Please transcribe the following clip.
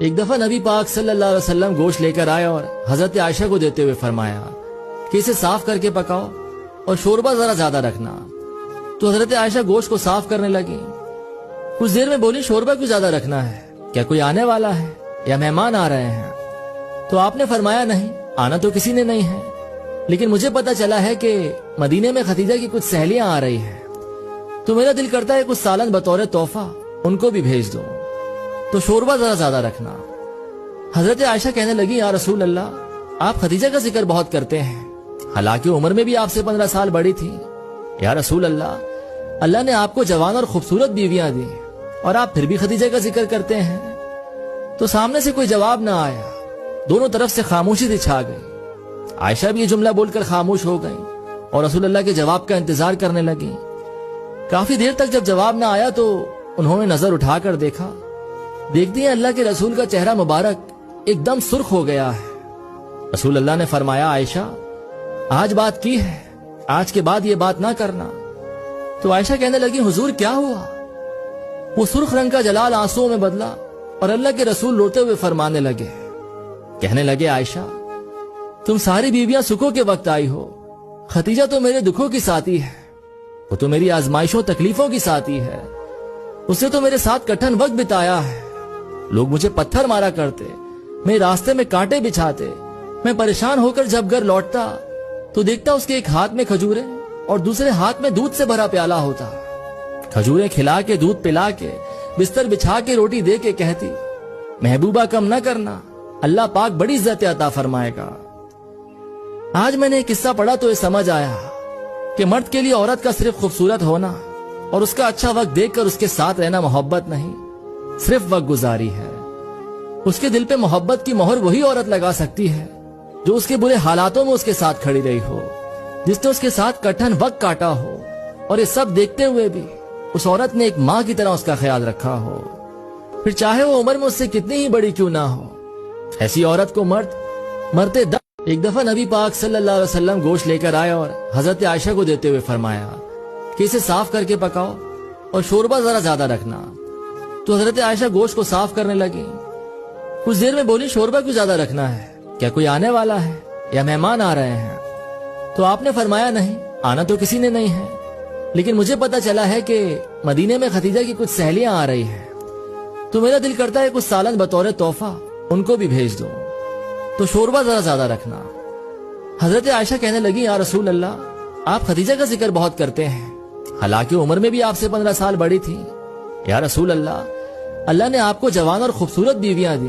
ایک دفعہ نبی پاک صلی اللہ علیہ وسلم گوشت لے کر آئے اور حضرت عائشہ کو دیتے ہوئے فرمایا کہ اسے صاف کر کے پکاؤ اور شوربہ ذرا زیادہ رکھنا۔ تو حضرت عائشہ گوشت کو صاف کرنے لگی۔ کچھ دیر میں بولی شوربہ کیوں زیادہ رکھنا ہے؟ کیا کوئی آنے والا ہے یا مہمان آ رہے ہیں؟ تو آپ نے فرمایا نہیں، آنا تو کسی نے نہیں ہے، لیکن مجھے پتا چلا ہے کہ مدینے میں ختیجہ کی کچھ سہیلیاں آ رہی ہیں، تو میرا دل کرتا ہے کچھ سالن بطور تحفہ ان کو بھی بھیج دو، تو شوربہ ذرا زیادہ رکھنا۔ حضرت عائشہ کہنے لگی یا رسول اللہ، آپ ختیجہ کا ذکر بہت کرتے ہیں، حالانکہ عمر میں بھی آپ سے 15 سال بڑی تھی۔ یا رسول اللہ نے آپ کو جوان اور خوبصورت بیویاں دی اور آپ پھر بھی ختیجہ کا ذکر کرتے ہیں۔ تو سامنے سے کوئی جواب نہ آیا، دونوں طرف سے خاموشی سی چھا گئی۔ عائشہ بھی یہ جملہ بول کر خاموش ہو گئی اور رسول اللہ کے جواب کا انتظار کرنے لگی۔ کافی دیر تک جب جواب نہ آیا تو انہوں نے نظر اٹھا کر دیکھا، دیکھتی ہیں اللہ کے رسول کا چہرہ مبارک ایک دم سرخ ہو گیا ہے۔ رسول اللہ نے فرمایا عائشہ، آج بات کی ہے، آج کے بعد یہ بات نہ کرنا۔ تو عائشہ کہنے لگی حضور کیا ہوا؟ وہ سرخ رنگ کا جلال آنسوؤں میں بدلا اور اللہ کے رسول روتے ہوئے فرمانے لگے، کہنے لگے عائشہ، تم ساری بیویاں سکھوں کے وقت آئی ہو، ختیجہ تو میرے دکھوں کی ساتھی ہے، وہ تو میری آزمائشوں تکلیفوں کی ساتھی ہے، اس نے تو میرے ساتھ کٹھن وقت بتایا ہے، لوگ مجھے پتھر مارا کرتے، میرے راستے میں کانٹے بچھاتے، میں پریشان ہو کر جب گھر لوٹتا تو دیکھتا اس کے ایک ہاتھ میں کھجوریں اور دوسرے ہاتھ میں دودھ سے بھرا پیالہ ہوتا، کھجوریں کھلا کے دودھ پلا کے بستر بچھا کے روٹی دے کے کہتی، محبوبہ کم نہ کرنا، اللہ پاک بڑی عزت عطا فرمائے گا۔ آج میں نے ایک قصہ پڑھا تو یہ سمجھ آیا کہ مرد کے لیے عورت کا صرف خوبصورت ہونا اور اس کا اچھا وقت دیکھ کر اس کے ساتھ رہنا محبت نہیں، صرف وقت گزاری ہے۔ اس کے دل پہ محبت کی مہر وہی عورت لگا سکتی ہے جو اس کے برے حالاتوں میں اس کے ساتھ کھڑی رہی ہو، جس نے اس کے ساتھ کٹھن وقت کاٹا ہو، اور یہ سب دیکھتے ہوئے بھی اس عورت نے ایک ماں کی طرح اس کا خیال رکھا ہو، پھر چاہے وہ عمر میں اس سے کتنی ہی بڑی کیوں نہ ہو۔ ایسی عورت کو مرد مرتے دم۔ ایک دفعہ نبی پاک صلی اللہ علیہ وسلم گوشت لے کر آئے اور حضرت عائشہ کو دیتے ہوئے فرمایا کہ اسے صاف کر کے پکاؤ اور شوربہ ذرا زیادہ رکھنا۔ تو حضرت عائشہ گوشت کو صاف کرنے لگی۔ کچھ دیر میں بولی شوربہ کیوں زیادہ رکھنا ہے؟ کیا کوئی آنے والا ہے یا مہمان آ رہے ہیں؟ تو آپ نے فرمایا نہیں، آنا تو کسی نے نہیں ہے، لیکن مجھے پتا چلا ہے کہ مدینے میں ختیجہ کی کچھ سہیلیاں آ رہی ہیں، تو میرا دل کرتا ہے کچھ سالن بطور تحفہ ان کو بھی بھیج دو، تو شوربہ ذرا زیادہ رکھنا۔ حضرت عائشہ کہنے لگی یا رسول اللہ، آپ ختیجہ کا ذکر بہت کرتے ہیں، حالانکہ عمر میں بھی آپ سے 15 سال بڑی تھی۔ یا رسول اللہ نے آپ کو جوان اور خوبصورت بیویاں دی